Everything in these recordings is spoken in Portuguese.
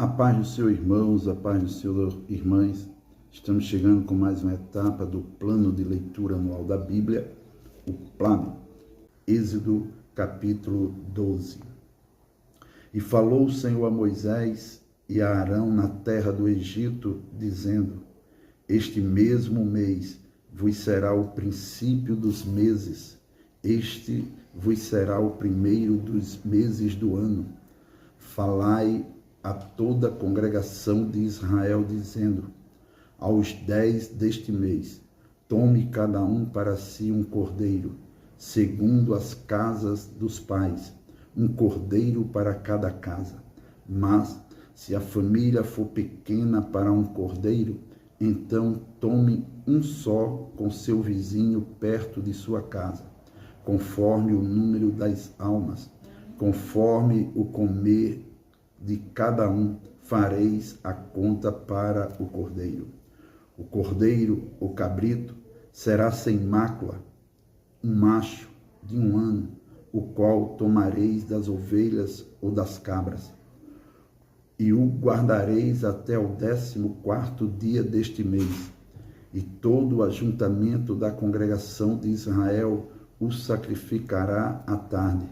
A paz do Senhor, irmãos, a paz do Senhor, irmãs. Estamos chegando com mais uma etapa do plano de leitura anual da Bíblia, o plano. Êxodo, capítulo 12. E falou o Senhor a Moisés e a Arão na terra do Egito, dizendo: Este mesmo mês vos será o princípio dos meses, este vos será o primeiro dos meses do ano. Falai a toda a congregação de Israel, dizendo: Aos 10 deste mês, tome cada um para si um cordeiro, segundo as casas dos pais, um cordeiro para cada casa. Mas, se a família for pequena para um cordeiro, então tome um só com seu vizinho perto de sua casa, conforme o número das almas, conforme o comer de cada um, fareis a conta para o cordeiro. O cordeiro, o cabrito, será sem mácula, um macho de 1 ano, o qual tomareis das ovelhas ou das cabras, e o guardareis até o 14º dia deste mês, e todo o ajuntamento da congregação de Israel o sacrificará à tarde,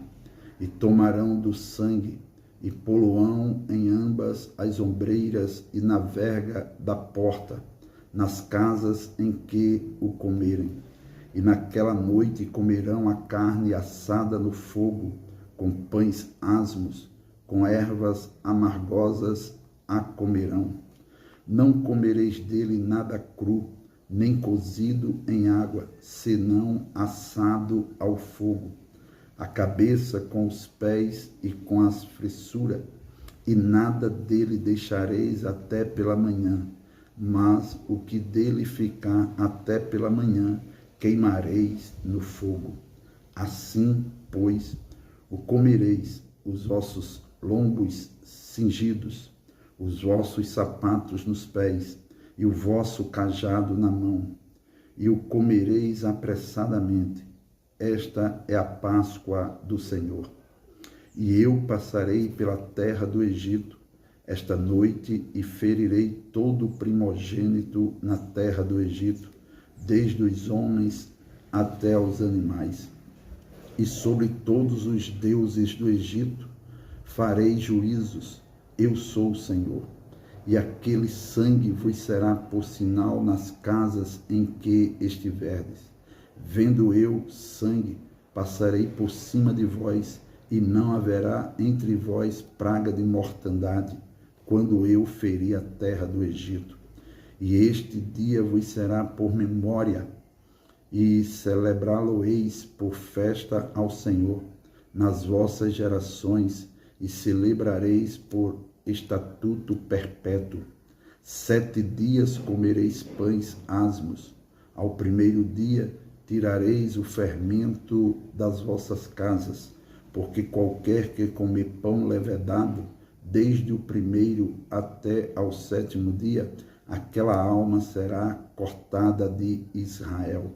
e tomarão do sangue, e pô-lo-ão em ambas as ombreiras e na verga da porta, nas casas em que o comerem. E naquela noite comerão a carne assada no fogo, com pães asmos, com ervas amargosas a comerão. Não comereis dele nada cru, nem cozido em água, senão assado ao fogo, a cabeça com os pés e com as fressuras, e nada dele deixareis até pela manhã, mas o que dele ficar até pela manhã, queimareis no fogo. Assim, pois, o comereis, os vossos lombos cingidos, os vossos sapatos nos pés, e o vosso cajado na mão, e o comereis apressadamente. Esta é a Páscoa do Senhor. E eu passarei pela terra do Egito esta noite e ferirei todo o primogênito na terra do Egito, desde os homens até os animais. E sobre todos os deuses do Egito farei juízos, eu sou o Senhor. E aquele sangue vos será por sinal nas casas em que estiverdes. Vendo eu sangue, passarei por cima de vós, e não haverá entre vós praga de mortandade, quando eu ferir a terra do Egito. E este dia vos será por memória, e celebrá-lo-eis por festa ao Senhor nas vossas gerações, e celebrareis por estatuto perpétuo. 7 dias comereis pães asmos. Ao primeiro dia tirareis o fermento das vossas casas, porque qualquer que comer pão levedado, desde o primeiro até ao 7º dia, aquela alma será cortada de Israel.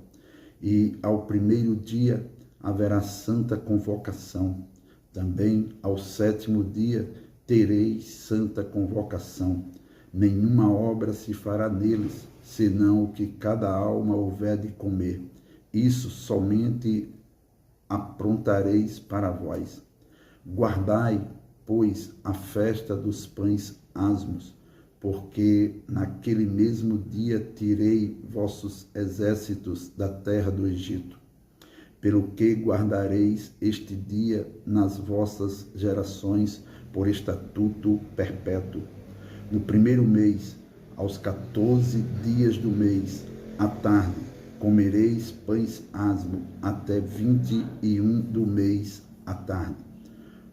E ao primeiro dia haverá santa convocação. Também ao 7º dia tereis santa convocação. Nenhuma obra se fará neles, senão o que cada alma houver de comer. Isso somente aprontareis para vós. Guardai, pois, a festa dos pães asmos, porque naquele mesmo dia tirei vossos exércitos da terra do Egito. Pelo que guardareis este dia nas vossas gerações por estatuto perpétuo. No primeiro mês, aos 14 dias do mês, à tarde, comereis pães asmos até 21 do mês à tarde.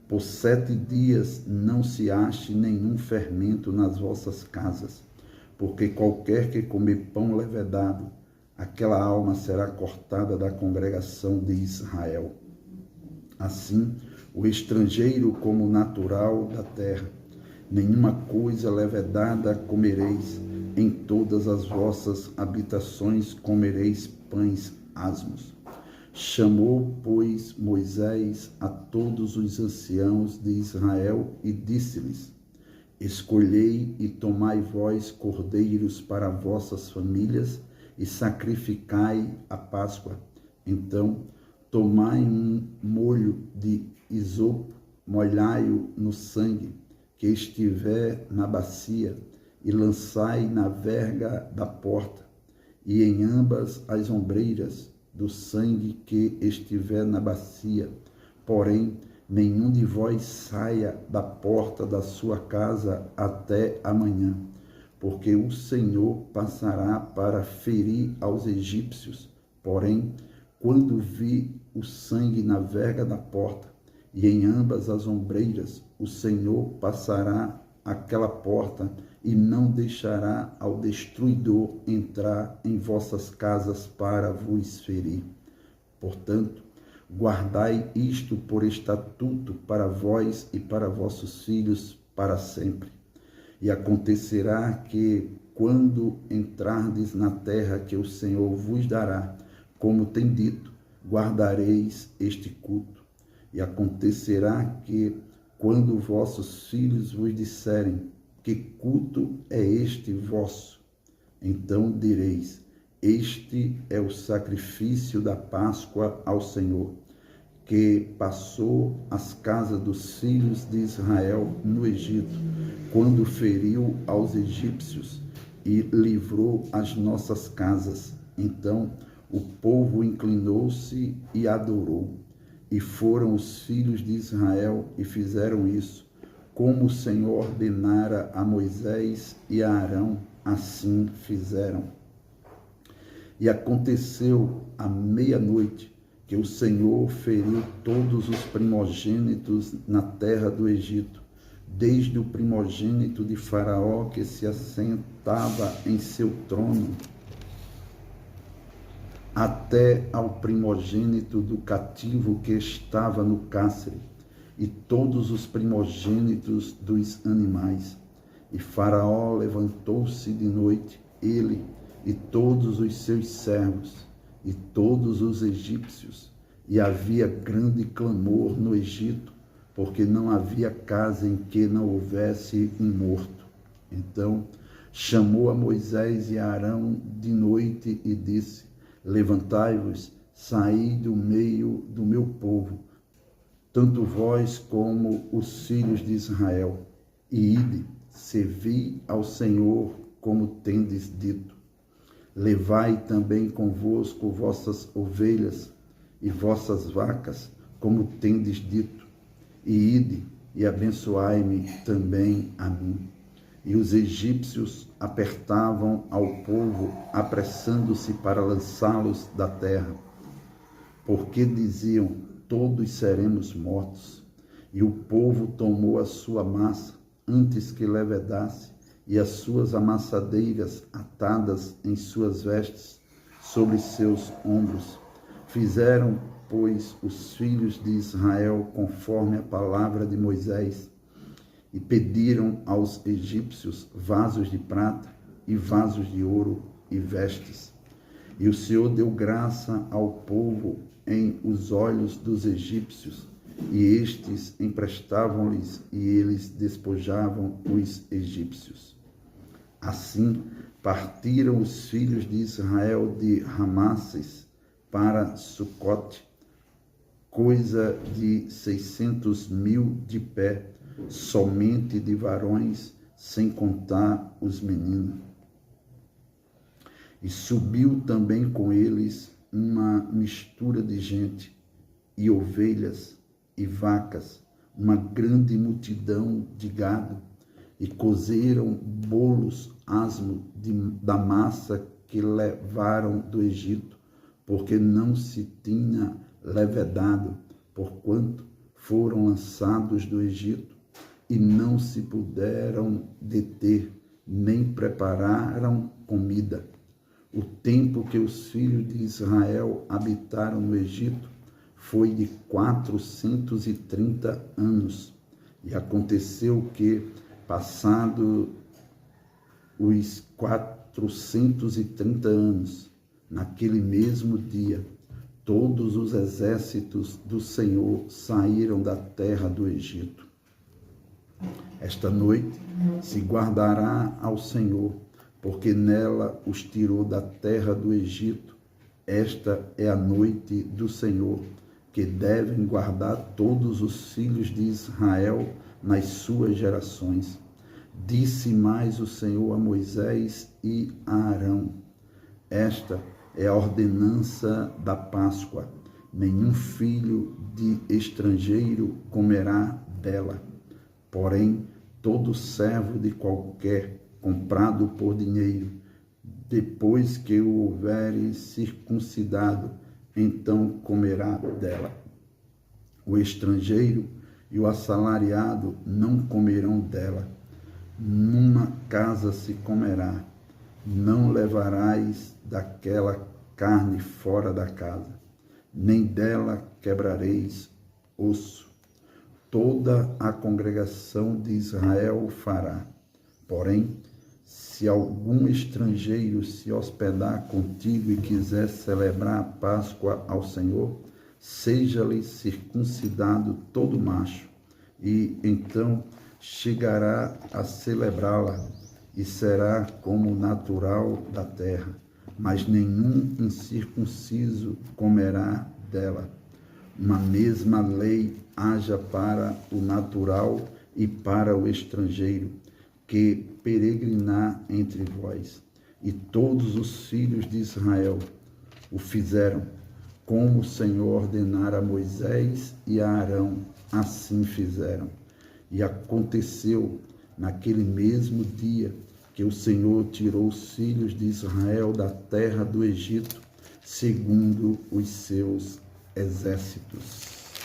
Por 7 dias não se ache nenhum fermento nas vossas casas, porque qualquer que comer pão levedado, aquela alma será cortada da congregação de Israel. Assim, o estrangeiro como o natural da terra, nenhuma coisa levedada comereis, em todas as vossas habitações comereis pães asmos. Chamou, pois, Moisés a todos os anciãos de Israel e disse-lhes: Escolhei e tomai vós cordeiros para vossas famílias e sacrificai a Páscoa. Então, tomai um molho de isopo, molhai-o no sangue que estiver na bacia e lançai na verga da porta e em ambas as ombreiras do sangue que estiver na bacia. Porém, nenhum de vós saia da porta da sua casa até amanhã, porque o Senhor passará para ferir aos egípcios. Porém, quando vi o sangue na verga da porta e em ambas as ombreiras, o Senhor passará aquela porta e não deixará ao destruidor entrar em vossas casas para vos ferir. Portanto, guardai isto por estatuto para vós e para vossos filhos para sempre. E acontecerá que, quando entrardes na terra que o Senhor vos dará, como tem dito, guardareis este culto. E acontecerá que, quando vossos filhos vos disserem: que culto é este vosso? Então direis: este é o sacrifício da Páscoa ao Senhor, que passou as casas dos filhos de Israel no Egito, quando feriu aos egípcios e livrou as nossas casas. Então o povo inclinou-se e adorou. E foram os filhos de Israel e fizeram isso, como o Senhor ordenara a Moisés e a Arão, assim fizeram. E aconteceu à meia-noite que o Senhor feriu todos os primogênitos na terra do Egito, desde o primogênito de Faraó que se assentava em seu trono, até ao primogênito do cativo que estava no cárcere, e todos os primogênitos dos animais. E Faraó levantou-se de noite, ele e todos os seus servos, e todos os egípcios, e havia grande clamor no Egito, porque não havia casa em que não houvesse um morto. Então chamou a Moisés e a Arão de noite e disse: levantai-vos, saí do meio do meu povo, tanto vós como os filhos de Israel, e ide, servi ao Senhor como tendes dito. Levai também convosco vossas ovelhas e vossas vacas, como tendes dito, e ide e abençoai-me também a mim. E os egípcios apertavam ao povo, apressando-se para lançá-los da terra, porque diziam: todos seremos mortos. E o povo tomou a sua massa antes que levedasse, e as suas amassadeiras atadas em suas vestes sobre seus ombros. Fizeram, pois, os filhos de Israel conforme a palavra de Moisés, e pediram aos egípcios vasos de prata e vasos de ouro e vestes. E o Senhor deu graça ao povo em os olhos dos egípcios, e estes emprestavam-lhes, e eles despojavam os egípcios. Assim partiram os filhos de Israel de Ramasses para Sucote, coisa de 600.000 de pé, somente de varões, sem contar os meninos. E subiu também com eles uma mistura de gente, e ovelhas, e vacas, uma grande multidão de gado, e cozeram bolos asmos da massa que levaram do Egito, porque não se tinha levedado, porquanto foram lançados do Egito, e não se puderam deter, nem prepararam comida. O tempo que os filhos de Israel habitaram no Egito foi de 430 anos. E aconteceu que, passado os 430 anos, naquele mesmo dia, todos os exércitos do Senhor saíram da terra do Egito. Esta noite se guardará ao Senhor, porque nela os tirou da terra do Egito. Esta é a noite do Senhor, que devem guardar todos os filhos de Israel nas suas gerações. Disse mais o Senhor a Moisés e a Arão: esta é a ordenança da Páscoa. Nenhum filho de estrangeiro comerá dela. Porém, todo servo de qualquer comprado por dinheiro, depois que o houveres circuncidado, então comerá dela. O estrangeiro e o assalariado não comerão dela. Numa casa se comerá. Não levarás daquela carne fora da casa, nem dela quebrareis osso. Toda a congregação de Israel o fará. Porém, se algum estrangeiro se hospedar contigo e quiser celebrar a Páscoa ao Senhor, seja-lhe circuncidado todo macho, e então chegará a celebrá-la, e será como natural da terra, mas nenhum incircunciso comerá dela. Uma mesma lei haja para o natural e para o estrangeiro, que peregrinar entre vós. E todos os filhos de Israel o fizeram, como o Senhor ordenara a Moisés e a Arão, assim fizeram. E aconteceu naquele mesmo dia que o Senhor tirou os filhos de Israel da terra do Egito, segundo os seus exércitos.